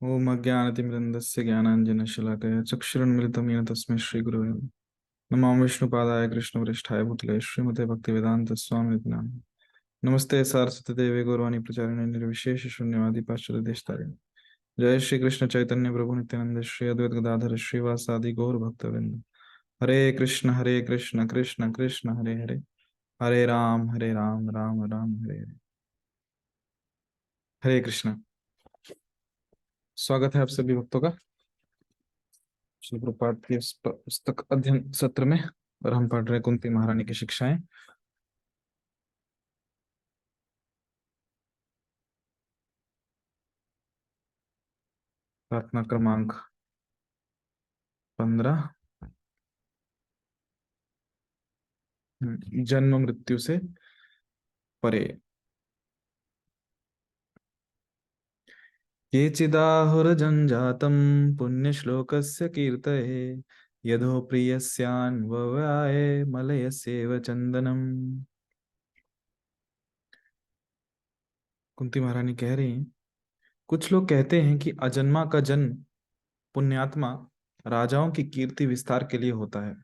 ओम अज्ञानतिमिरन्दस्य ज्ञानाञ्जनशलाकया चक्षुरुन्मिलितं येन तस्मै श्रीगुरवे नमः। नमामि विष्णुपादाय कृष्णवरिष्ठाय भूतले श्रीमते भक्तिवेदान्तस्वामिनिति नामिने। नमस्ते सारस्वती देवे गौरवाणी प्रचारिणे निर्विशेष शून्यवादी पाश्चात्य देशतारिणे। जय श्री कृष्ण चैतन्य प्रभु नित्यानंद श्री अद्वैत गदाधर श्रीवासादि गौर भक्तवृंद। हरे कृष्ण कृष्ण कृष्ण हरे हरे, हरे राम राम राम हरे हरे। हरे कृष्ण। स्वागत है आप सभी भक्तों का श्री प्रभुपाद के इस पुस्तक अध्ययन सत्र में। और हम पढ़ रहे कुंती महारानी की शिक्षाएं। प्रार्थना क्रमांक 15। जन्म मृत्यु से परे। केचिदाहुरजञ्जातं पुण्यश्लोकस्य कीर्तये यदो प्रियस्यान्ववाय मलयस्येव चंदनम। कुंती महारानी कह रही हैं, कुछ लोग कहते हैं कि अजन्मा का जन्म पुण्यात्मा राजाओं की कीर्ति विस्तार के लिए होता है,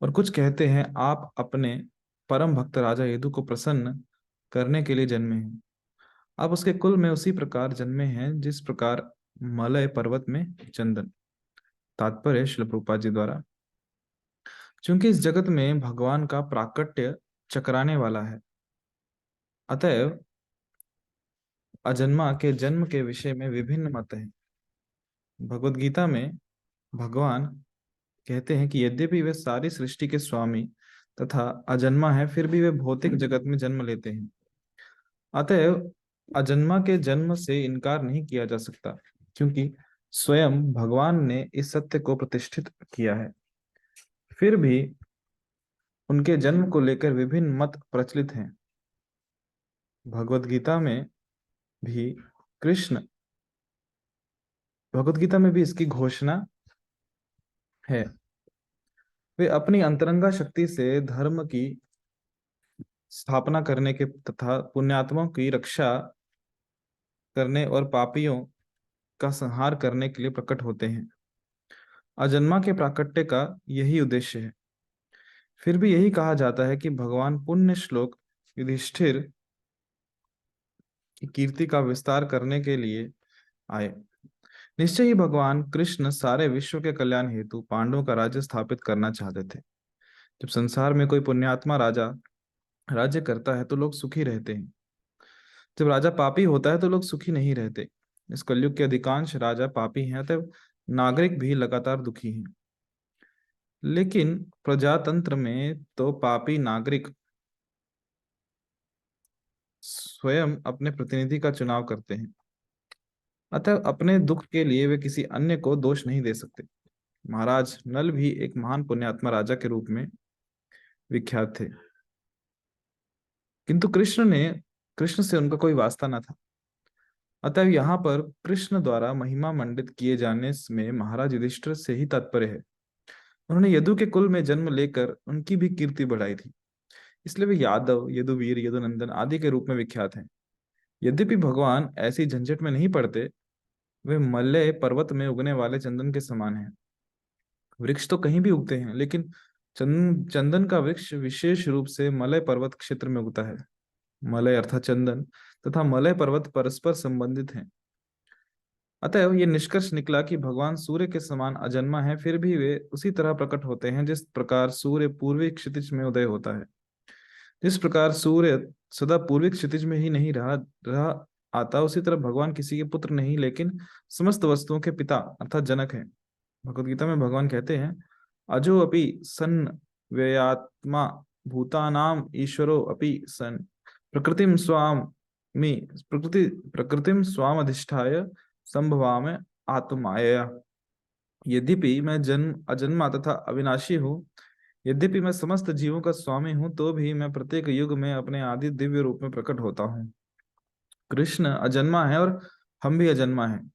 और कुछ कहते हैं आप अपने परम भक्त राजा यदु को प्रसन्न करने के लिए जन्मे हैं। आप उसके कुल में उसी प्रकार जन्मे हैं जिस प्रकार मलय पर्वत में चंदन। तात्पर्य श्रील प्रभुपाद जी द्वारा, क्योंकि इस जगत में भगवान का प्राकट्य चकराने वाला है, अतएव अजन्मा के जन्म के विषय में विभिन्न मत हैं। भगवत गीता में भगवान कहते हैं कि यद्यपि वे सारी सृष्टि के स्वामी तथा अजन्मा है, फिर भी वे भौतिक जगत में जन्म लेते हैं। अतएव अजन्मा के जन्म से इनकार नहीं किया जा सकता, क्योंकि स्वयं भगवान ने इस सत्य को प्रतिष्ठित किया है। फिर भी उनके जन्म को लेकर विभिन्न मत प्रचलित हैं। भगवत गीता में भी कृष्ण भगवत गीता में भी इसकी घोषणा है। वे अपनी अंतरंगा शक्ति से धर्म की स्थापना करने के तथा पुण्यात्माओं की रक्षा करने और पापियों का संहार करने के लिए प्रकट होते हैं। अजन्मा के प्राकट्य का यही उद्देश्य है। फिर भी यही कहा जाता है कि भगवान पुण्य श्लोक युधिष्ठिर की कीर्ति का विस्तार करने के लिए आए। निश्चय ही भगवान कृष्ण सारे विश्व के कल्याण हेतु पांडवों का राज्य स्थापित करना चाहते थे। जब संसार में कोई पुण्यात्मा राजा राज्य करता है तो लोग सुखी रहते हैं। जब राजा पापी होता है तो लोग सुखी नहीं रहते। इस कलयुग के अधिकांश राजा पापी हैं, अतः नागरिक भी लगातार दुखी हैं। लेकिन प्रजातंत्र में तो पापी नागरिक स्वयं अपने प्रतिनिधि का चुनाव करते हैं, अतः अपने दुख के लिए वे किसी अन्य को दोष नहीं दे सकते। महाराज नल भी एक महान पुण्यात्मा राजा के रूप में विख्यात थे, किंतु कृष्ण से उनका कोई वास्ता न था। अतः यहाँ पर कृष्ण द्वारा महिमा मंडित किए जाने में महाराज युधिष्ठिर से ही तात्पर्य है। उन्होंने यदु के कुल में जन्म लेकर उनकी भी कीर्ति बढ़ाई थी, इसलिए वे यादव, यदुवीर, यदुनंदन आदि के रूप में विख्यात हैं। यद्यपि भगवान ऐसी झंझट में नहीं पड़ते, वे मलय पर्वत में उगने वाले चंदन के समान हैं। वृक्ष तो कहीं भी उगते हैं, लेकिन चंदन का वृक्ष विशेष रूप से मलय पर्वत क्षेत्र में उगता है। मलय अर्थात चंदन तथा मलय पर्वत परस्पर संबंधित हैं। अतएव ये निष्कर्ष निकला कि भगवान सूर्य के समान अजन्मा है, फिर भी वे उसी तरह प्रकट होते हैं जिस प्रकार सूर्य पूर्वी क्षितिज में उदय होता है। जिस प्रकार सूर्य सदा पूर्वी क्षितिज में ही नहीं रहा रहा आता, उसी तरह भगवान किसी के पुत्र नहीं, लेकिन समस्त वस्तुओं के पिता अर्थात जनक हैं। भगवद गीता में भगवान कहते हैं, अजो अपि सन व्ययात्मा भूतानाम ईश्वरो अपि सन प्रकृतिम स्वामी प्रकृतिम स्वाम अधिष्ठाय संभवामि आत्माया। यद्यपि मैं जन्म अजन्मा तथा अविनाशी हूँ, यद्यपि मैं समस्त जीवों का स्वामी हूँ, तो भी मैं प्रत्येक युग में अपने आदि दिव्य रूप में प्रकट होता हूँ। कृष्ण अजन्मा है और हम भी अजन्मा हैं,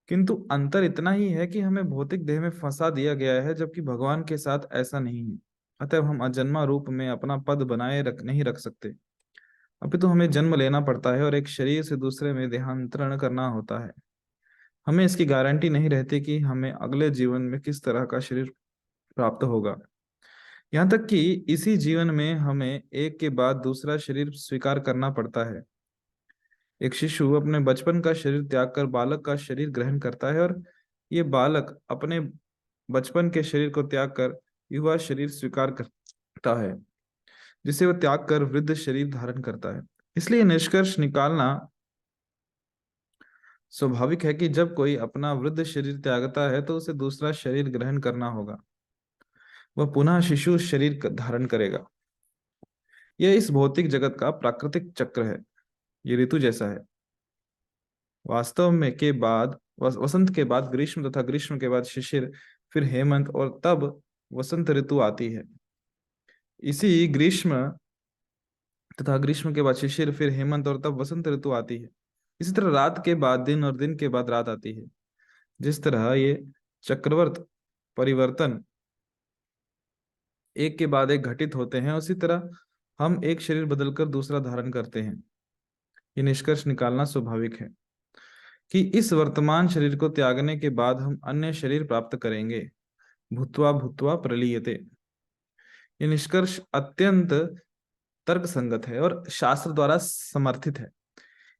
किंतु अंतर इतना ही है कि हमें भौतिक देह में फंसा दिया गया है, जबकि भगवान के साथ ऐसा नहीं है। अतः हम अजन्मा रूप में अपना पद बनाए नहीं रख सकते। अभी तो हमें जन्म लेना पड़ता है और एक शरीर से दूसरे में देहांतरण करना होता है। हमें इसकी गारंटी नहीं रहती कि हमें अगले जीवन में किस तरह का शरीर प्राप्त होगा। यहाँ तक कि इसी जीवन में हमें एक के बाद दूसरा शरीर स्वीकार करना पड़ता है। एक शिशु अपने बचपन का शरीर त्याग कर बालक का शरीर ग्रहण करता है, और ये बालक अपने बचपन के शरीर को त्याग कर युवा शरीर स्वीकार करता है, जिसे वह त्याग कर वृद्ध शरीर धारण करता है। इसलिए निष्कर्ष निकालना स्वाभाविक है कि जब कोई अपना वृद्ध शरीर त्यागता है तो उसे दूसरा शरीर ग्रहण करना होगा। वह पुनः शिशु शरीर धारण करेगा। यह इस भौतिक जगत का प्राकृतिक चक्र है। ये ऋतु जैसा है। वास्तव में के बाद वसंत के बाद ग्रीष्म तथा ग्रीष्म के बाद शिशिर, फिर हेमंत, और तब वसंत ऋतु आती है। इसी ग्रीष्म तथा ग्रीष्म के बाद शिशिर, फिर हेमंत, और तब वसंत ऋतु आती है। इसी तरह रात के बाद दिन और दिन के बाद रात आती है। जिस तरह ये चक्रवर्त परिवर्तन एक के बाद एक घटित होते हैं, उसी तरह हम एक शरीर बदलकर दूसरा धारण करते हैं। ये निष्कर्ष निकालना स्वाभाविक है कि इस वर्तमान शरीर को त्यागने के बाद हम अन्य शरीर प्राप्त करेंगे। भूत्वा भूत्वा प्रलीयते। ये निष्कर्ष अत्यंत तर्क संगत है और शास्त्र द्वारा समर्थित है।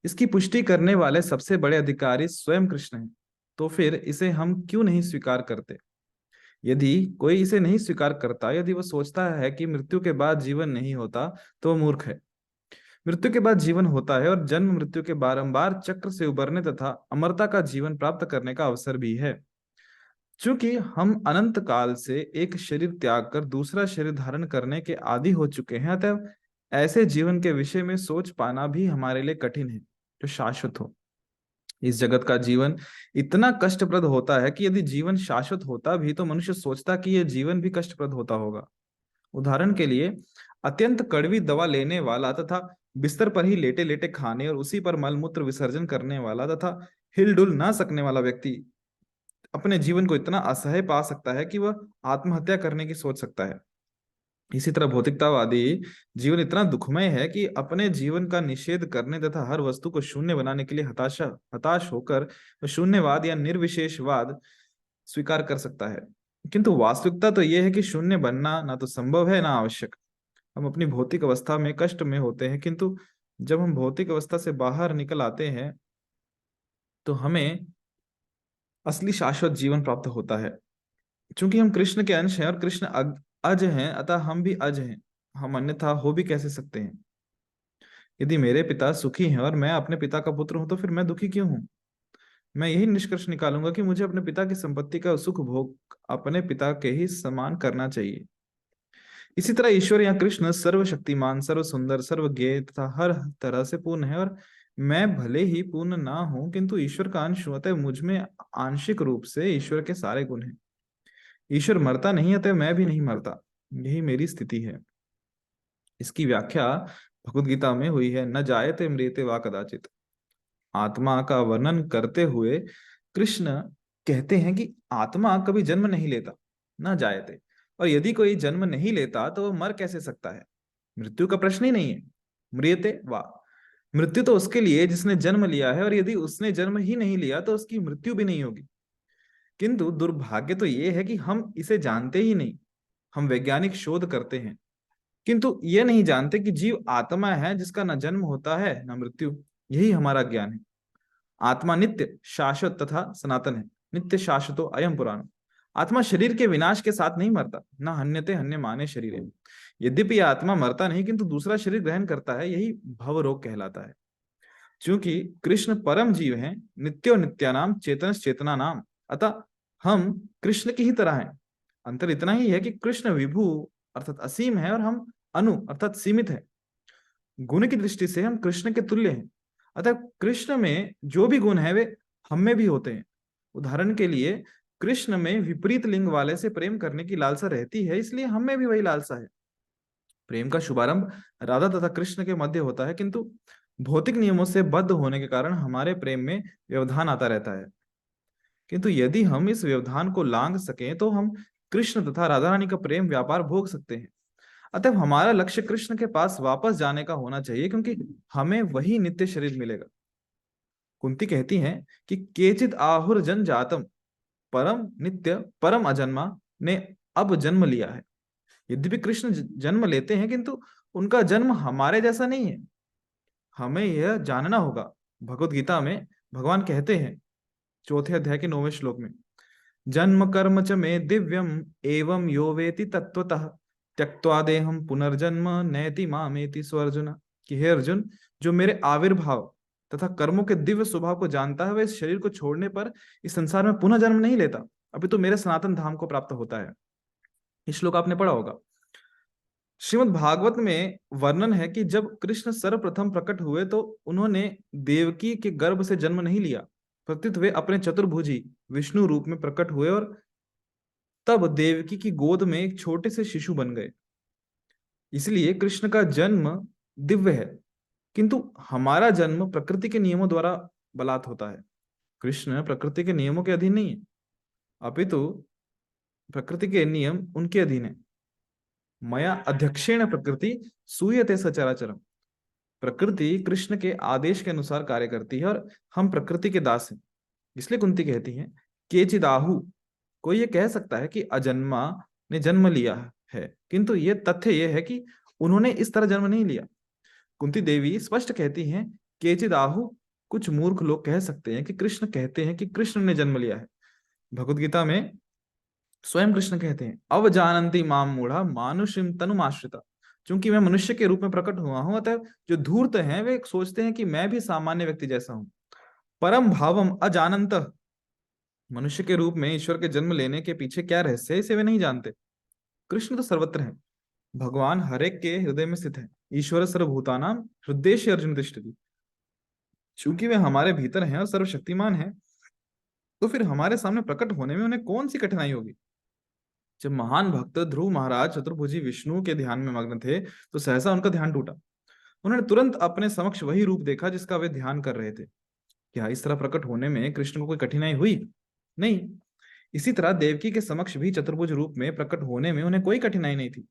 इसकी पुष्टि करने वाले सबसे बड़े अधिकारी स्वयं कृष्ण हैं। तो फिर इसे हम क्यों नहीं स्वीकार करते? यदि कोई इसे नहीं स्वीकार करता, यदि वह सोचता है कि मृत्यु के बाद जीवन नहीं होता, तो वह मूर्ख है। मृत्यु के बाद जीवन होता है, और जन्म मृत्यु के बारंबार चक्र से उबरने तथा अमरता का जीवन प्राप्त करने का अवसर भी है। चूंकि हम अनंत काल से एक शरीर त्याग कर दूसरा शरीर धारण करने के आदी हो चुके हैं, अतः ऐसे जीवन के विषय में सोच पाना भी हमारे लिए कठिन है जो शाश्वत हो। इस जगत का जीवन इतना कष्टप्रद होता है कि यदि जीवन शाश्वत होता भी तो मनुष्य सोचता कि यह जीवन भी कष्टप्रद होता होगा। उदाहरण के लिए, अत्यंत कड़वी दवा लेने वाला तथा बिस्तर पर ही लेटे लेटे खाने और उसी पर मलमूत्र विसर्जन करने वाला तथा हिलडुल ना सकने वाला व्यक्ति अपने जीवन को इतना असह्य पा सकता है कि वह आत्महत्या करने की सोच सकता है। इसी तरह भौतिकतावादी जीवन इतना दुखमय है कि अपने जीवन का निषेध करने तथा हर वस्तु को शून्य बनाने के लिए हताश होकर वह शून्यवाद या निर्विशेषवाद स्वीकार कर सकता है। किंतु वास्तविकता तो यह है कि शून्य बनना ना तो संभव है ना आवश्यक। हम अपनी भौतिक अवस्था में कष्ट में होते हैं, किंतु जब हम भौतिक अवस्था से बाहर निकल आते हैं तो हमें असली शाश्वत जीवन प्राप्त होता है। चूंकि हम कृष्ण के अंश हैं और कृष्ण अज हैं, अतः हम भी अज हैं। हम अन्यथा हो भी कैसे सकते हैं? यदि मेरे पिता सुखी हैं और मैं अपने पिता का पुत्र हूं, तो फिर मैं दुखी क्यों हूं? मैं यही निष्कर्ष निकालूंगा कि मुझे अपने पिता की संपत्ति का सुख भोग अपने पिता के ही समान करना चाहिए। इसी तरह ईश्वर या कृष्ण सर्वशक्तिमान, सर्व सुंदर, सर्वज्ञ तथा हर तरह से पूर्ण है, और मैं भले ही पूर्ण ना हूं, किंतु ईश्वर का अंश हूं, अतः मुझ में आंशिक रूप से ईश्वर के सारे गुण हैं। ईश्वर मरता नहीं, अतः मैं भी नहीं मरता। यही मेरी स्थिति है। इसकी व्याख्या भगवद गीता में हुई है, न जायते म्रियते वा कदाचित। आत्मा का वर्णन करते हुए कृष्ण कहते हैं कि आत्मा कभी जन्म नहीं लेता, न जायते, और यदि कोई जन्म नहीं लेता तो वह मर कैसे सकता है? मृत्यु का प्रश्न ही नहीं है। म्रियते वा, मृत्यु तो उसके लिए जिसने जन्म लिया है, और यदि उसने जन्म ही नहीं लिया तो उसकी मृत्यु भी नहीं होगी। किंतु दुर्भाग्य तो यह है कि हम इसे जानते ही नहीं। हम वैज्ञानिक शोध करते हैं, किंतु ये नहीं जानते कि जीव आत्मा है जिसका न जन्म होता है न मृत्यु। यही हमारा ज्ञान है। आत्मा नित्य शाश्वत तथा सनातन है। नित्य शाश्वतो अयम पुराण। आत्मा शरीर के विनाश के साथ नहीं मरता, न हन्यते हन्य माने शरीर है। यद्यपि यह आत्मा मरता नहीं, किंतु दूसरा शरीर ग्रहण करता है। यही भव रोग कहलाता है। क्योंकि कृष्ण परम जीव हैं, नित्यो नित्यानाम चेतन चेतना नाम, अतः हम कृष्ण की ही तरह हैं। अंतर इतना ही है कि कृष्ण विभु अर्थात असीम है, और हम अनु अर्थात सीमित है। गुण की दृष्टि से हम कृष्ण के तुल्य हैं, अतः कृष्ण में जो भी गुण है वे हम में भी होते हैं। उदाहरण के लिए, कृष्ण में विपरीत लिंग वाले से प्रेम करने की लालसा रहती है, इसलिए हम में भी वही लालसा है। प्रेम का शुभारंभ राधा तथा कृष्ण के मध्य होता है, किंतु भौतिक नियमों से बद्ध होने के कारण हमारे प्रेम में व्यवधान आता रहता है। किंतु यदि हम इस व्यवधान को लांघ सकें तो हम कृष्ण तथा राधा रानी का प्रेम व्यापार भोग सकते हैं। अतः हमारा लक्ष्य कृष्ण के पास वापस जाने का होना चाहिए, क्योंकि हमें वही नित्य शरीर मिलेगा। कुंती कहती हैं कि केचित आहुर जन जातम, परम नित्य परम अजन्मा ने अब जन्म लिया है। यद्यपि कृष्ण जन्म लेते हैं, किंतु उनका जन्म हमारे जैसा नहीं है। हमें यह जानना होगा। भगवत गीता में भगवान कहते हैं, चौथे अध्याय के 9वें श्लोक में, जन्म कर्म च में दिव्यम एवं यो वेति तत्वतः त्यक्त्वा देहम पुनर्जन्म नैति मामेति स्वर्जुन। कि हे अर्जुन, जो मेरे आविर्भाव तथा कर्मों के दिव्य स्वभाव को जानता है, वह इस शरीर को छोड़ने पर इस संसार में पुनः जन्म नहीं लेता, अभी तो मेरे सनातन धाम को प्राप्त होता है। इस श्लोक आपने पढ़ा होगा। श्रीमद् भागवत में वर्णन है कि जब कृष्ण सर्वप्रथम प्रकट हुए तो उन्होंने देवकी के गर्भ से जन्म नहीं लिया, प्रत्युत वे अपने चतुर्भुजी विष्णु रूप में प्रकट हुए और तब देवकी की गोद में एक छोटे से शिशु बन गए। इसलिए कृष्ण का जन्म दिव्य है, किंतु हमारा जन्म प्रकृति के नियमों द्वारा बलात् होता है। कृष्ण प्रकृति के नियमों के अधीन नहीं है, अपितु प्रकृति के नियम उनके अधीन है। मया अध्यक्षेण प्रकृति सूयते सचराचरम। प्रकृति कृष्ण के आदेश के अनुसार कार्य करती है और हम प्रकृति के दास हैं। इसलिए कुंती कहती हैं, केचिदाहु, कोई ये कह सकता है कि अजन्मा ने जन्म लिया है, किंतु ये तथ्य यह है कि उन्होंने इस तरह जन्म नहीं लिया। कुंती देवी स्पष्ट कहती हैं, केचिदाहु, कुछ मूर्ख लोग कह सकते हैं कि कृष्ण कहते हैं कि कृष्ण ने जन्म लिया है। भगवद गीता में स्वयं कृष्ण कहते हैं, अवजानंती माम मूढ़ा मानुषिम तनुमाश्रिता। चूंकि मैं मनुष्य के रूप में प्रकट हुआ हूं, अतः जो धूर्त हैं वे सोचते हैं कि मैं भी सामान्य व्यक्ति जैसा हूं। परम भावम अजानंत, मनुष्य के रूप में ईश्वर के जन्म लेने के पीछे क्या रहस्य है, इसे वे नहीं जानते। कृष्ण तो सर्वत्र है, भगवान हरेक के हृदय में स्थित है। ईश्वर सर्वभूतानां हृदयेषु अर्जुन तिष्ठति। चूंकि वे हमारे भीतर हैं और सर्वशक्तिमान हैं, तो फिर हमारे सामने प्रकट होने में उन्हें कौन सी कठिनाई होगी। जब महान भक्त ध्रुव महाराज चतुर्भुजी विष्णु के ध्यान में मग्न थे, तो सहसा उनका ध्यान टूटा। उन्होंने तुरंत अपने समक्ष वही रूप देखा जिसका वे ध्यान कर रहे थे। क्या इस तरह प्रकट होने में कृष्ण को कोई कठिनाई हुई? नहीं। इसी तरह देवकी के समक्ष भी चतुर्भुज रूप में प्रकट होने में उन्हें कोई कठिनाई नहीं थी।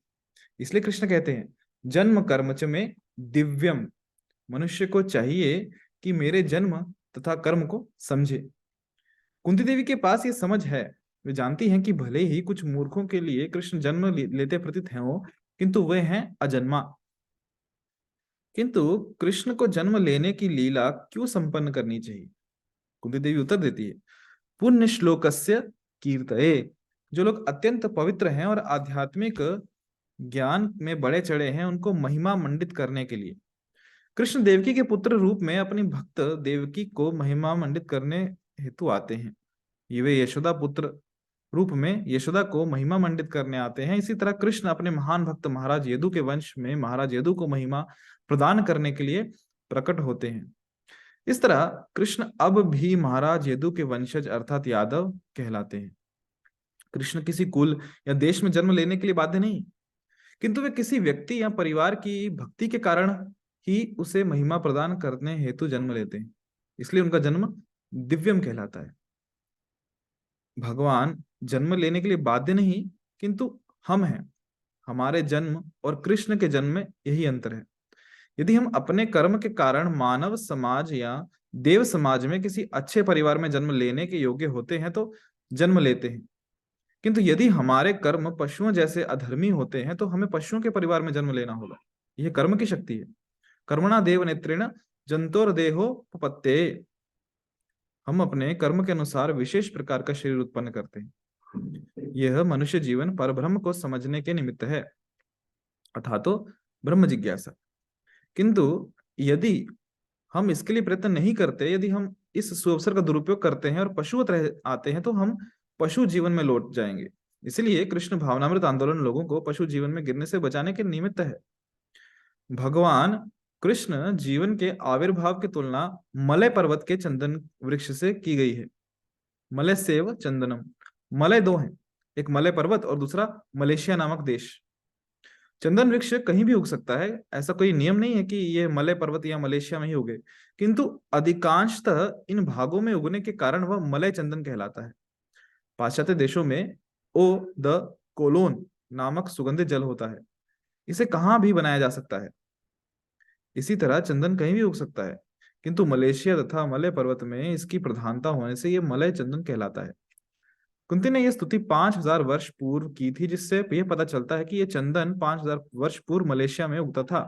इसलिए कृष्ण कहते हैं, जन्म कर्म च में दिव्यम। मनुष्य को चाहिए कि मेरे जन्म तथा कर्म को समझे। कुंती देवी के पास ये समझ है। वे जानती हैं कि भले ही कुछ मूर्खों के लिए कृष्ण जन्म लेते प्रतीत हैं, किंतु वे हैं अजन्मा। किंतु कृष्ण को जन्म लेने की लीला क्यों संपन्न करनी चाहिए? कुंती देवी उत्तर देती है, पुण्य श्लोकस्य कीर्तये। जो लोग अत्यंत पवित्र हैं और आध्यात्मिक ज्ञान में बड़े चढ़े हैं, उनको महिमा मंडित करने के लिए कृष्ण देवकी के पुत्र रूप में अपनी भक्त देवकी को महिमा मंडित करने हेतु आते हैं। ये वे यशोदा पुत्र रूप में यशोदा को महिमा मंडित करने आते हैं। इसी तरह कृष्ण अपने महान भक्त महाराज यदु के वंश में महाराज यदु को महिमा प्रदान करने के लिए प्रकट होते हैं। इस तरह कृष्ण अब भी महाराज यदु के वंशज अर्थात यादव कहलाते हैं। कृष्ण किसी कुल या देश में जन्म लेने के लिए बाध्य नहीं, किंतु वे किसी व्यक्ति या परिवार की भक्ति के कारण ही उसे महिमा प्रदान करने हेतु जन्म लेते हैं। इसलिए उनका जन्म दिव्यम कहलाता है। भगवान जन्म लेने के लिए बाध्य नहीं, किंतु हम हैं। हमारे जन्म और कृष्ण के जन्म में यही अंतर है। यदि हम अपने कर्म के कारण मानव समाज या देव समाज में किसी अच्छे परिवार में जन्म लेने के योग्य होते हैं तो जन्म लेते हैं, किंतु यदि हमारे कर्म पशुओं जैसे अधर्मी होते हैं तो हमें पशुओं के परिवार में जन्म लेना होगा। यह कर्म की शक्ति है। कर्मणा देव नेत्रेण जंतोर देहो उपपत्ते। हम अपने कर्म के अनुसार विशेष प्रकार का शरीर उत्पन्न करते हैं। यह मनुष्य जीवन परब्रह्म को समझने के निमित्त है, अर्थात तो ब्रह्म जिज्ञासा। किंतु यदि हम इसके लिए प्रयत्न नहीं करते, यदि हम इस सुअवसर का दुरुपयोग करते हैं और पशुवत रह आते हैं, तो हम पशु जीवन में लौट जाएंगे। इसलिए कृष्ण भावनामृत आंदोलन लोगों को पशु जीवन में गिरने से बचाने के निमित्त है। भगवान कृष्ण जीवन के आविर्भाव की तुलना मलय पर्वत के चंदन वृक्ष से की गई है। Malay save Chandanam. मलय दो हैं, एक मलय पर्वत और दूसरा मलेशिया नामक देश। चंदन वृक्ष कहीं भी उग सकता है, ऐसा कोई नियम नहीं है कि यह मलय पर्वत या मलेशिया में ही उगे, किंतु अधिकांशतः इन भागों में उगने के कारण वह मलय चंदन कहलाता है। पाश्चात्य देशों में ओ द कोलोन नामक सुगंधित जल होता है। इसे कहाँ भी बनाया जा सकता है। इसी तरह चंदन कहीं भी उग सकता है, किंतु मलेशिया तथा मलय पर्वत में इसकी प्रधानता होने से यह मलय चंदन कहलाता है। कुंती ने यह स्तुति 5,000 वर्ष पूर्व की थी, जिससे यह पता चलता है कि यह चंदन 5,000 वर्ष पूर्व मलेशिया में उगता था।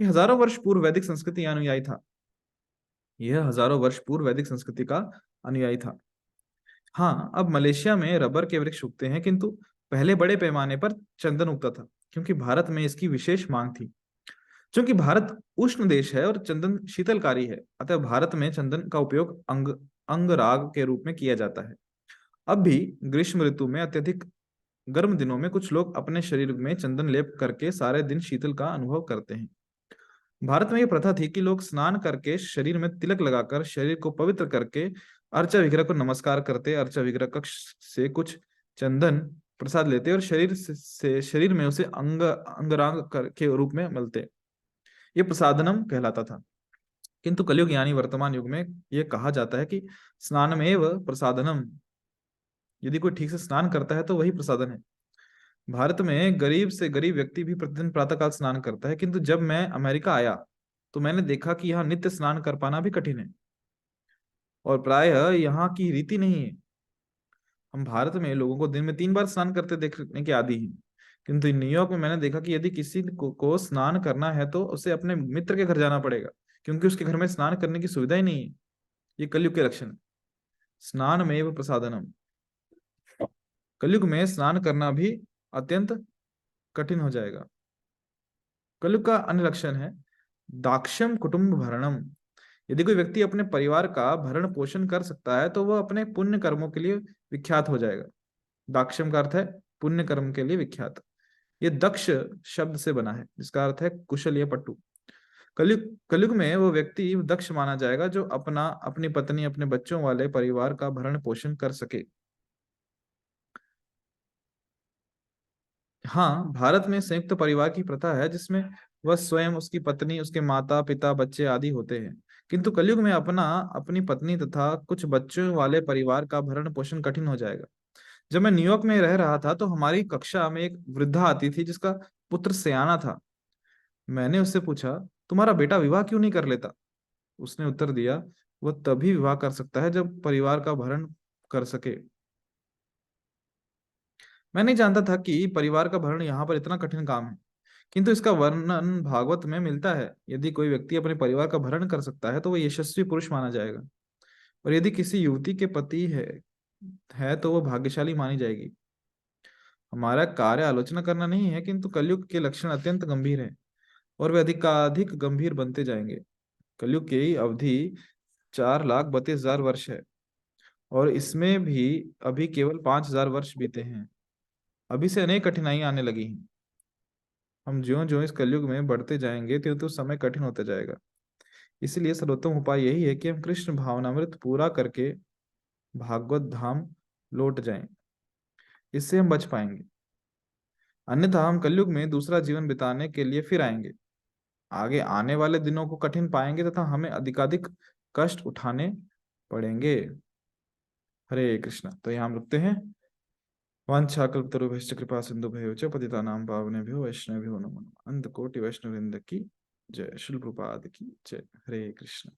यह हजारों वर्ष पूर्व वैदिक संस्कृति का अनुयायी था। यह हजारों वर्ष पूर्व वैदिक संस्कृति का अनुयायी था। हाँ, अब मलेशिया में रबर के वृक्ष उगते हैं, किंतु पहले बड़े पैमाने पर चंदन उगता था, क्योंकि भारत में इसकी विशेष मांग थी। क्योंकि भारत उष्ण देश है और चंदन शीतलकारी है, अतः भारत में चंदन का उपयोग अंगराग के रूप में किया जाता है। अब भी ग्रीष्म ऋतु में अत्यधिक गर्म दिनों में कुछ लोग अपने शरीर में चंदन लेप करके सारे दिन शीतल का अनुभव करते हैं। भारत में यह प्रथा थी कि लोग स्नान करके शरीर में तिलक लगाकर शरीर को पवित्र करके अर्चा विग्रह को नमस्कार करते, अर्चा विग्रह कक्ष से कुछ चंदन प्रसाद लेते और शरीर में उसे अंगराग के रूप में मलते। ये प्रसादनम कहलाता था। किंतु कलयुग यानी वर्तमान युग में यह कहा जाता है कि स्नानमेव प्रसादनम। यदि कोई ठीक से स्नान करता है तो वही प्रसादन है। भारत में गरीब से गरीब व्यक्ति भी प्रतिदिन प्रातःकाल स्नान करता है, किंतु जब मैं अमेरिका आया तो मैंने देखा कि यहाँ नित्य स्नान कर पाना भी कठिन है और प्रायः यहाँ की रीति नहीं है। हम भारत में लोगों को दिन में 3 बार स्नान करते देखने के आदी हैं, किंतु न्यूयॉर्क में मैंने देखा कि यदि किसी को स्नान करना है तो उसे अपने मित्र के घर जाना पड़ेगा, क्योंकि उसके घर में स्नान करने की सुविधा ही नहीं है। ये कलयुग के लक्षण है। स्नान में प्रसादनम। कलयुग में स्नान करना भी अत्यंत कठिन हो जाएगा। कलयुग का अन्य लक्षण है दाक्षम कुटुंब भरणम। यदि कोई व्यक्ति अपने परिवार का भरण पोषण कर सकता है तो वह अपने पुण्य कर्मों के लिए विख्यात हो जाएगा। दाक्षम का अर्थ है पुण्य कर्म के लिए विख्यात। ये दक्ष शब्द से बना है, जिसका अर्थ है कुशल या पट्टू। कलयुग में वो व्यक्ति दक्ष माना जाएगा जो अपनी पत्नी अपने बच्चों वाले परिवार का भरण पोषण कर सके। हाँ, भारत में संयुक्त परिवार की प्रथा है, जिसमें वह स्वयं, उसकी पत्नी, उसके माता पिता, बच्चे आदि होते हैं। किंतु कलयुग में अपनी पत्नी तथा कुछ बच्चों वाले परिवार का भरण पोषण कठिन हो जाएगा। जब मैं न्यूयॉर्क में रह रहा था तो हमारी कक्षा में एक वृद्धा आती थी जिसका पुत्र सयाना था। मैंने उससे पूछा, तुम्हारा बेटा विवाह क्यों नहीं कर लेता? उसने उत्तर दिया, वह तभी विवाह कर सकता है जब परिवार का भरण कर सके। मैं नहीं जानता था कि परिवार का भरण यहाँ पर इतना कठिन काम है, किंतु इसका वर्णन भागवत में मिलता है। यदि कोई व्यक्ति अपने परिवार का भरण कर सकता है तो वह यशस्वी पुरुष माना जाएगा, और यदि किसी युवती के पति है तो वह भाग्यशाली मानी जाएगी। हमारा कार्य आलोचना करना नहीं है, किंतु कलयुग के लक्षण अत्यंत गंभीर है और वे अधिकाधिक गंभीर बनते जाएंगे। कलयुग की अवधि 4,32,000 वर्ष है और इसमें भी अभी केवल 5,000 वर्ष बीते हैं। अभी से अनेक कठिनाइयां आने लगी हैं। हम ज्यों ज्यों इस कलयुग में बढ़ते जाएंगे त्यों त्यों समय कठिन होता जाएगा। इसलिए सर्वोत्तम उपाय यही है कि हम कृष्ण भावनामृत पूरा करके भागवत धाम लौट जाएं। इससे हम बच पाएंगे। अन्यथा हम कलयुग में दूसरा जीवन बिताने के लिए फिर आएंगे। आगे आने वाले दिनों को कठिन पाएंगे तथा हमें अधिकाधिक कष्ट उठाने पड़ेंगे। हरे कृष्णा। तो यहाँ हम रुकते हैं। वाञ्छाकल्पतरुभ्यश्च कृपा सिन्धुभ्यो च पतितानां पावनेभ्यो वैष्णवेभ्यो नमो नमः। अनंत कोटि वैष्णववृंद की जय। शिल प्रपाद की जय। हरे कृष्ण।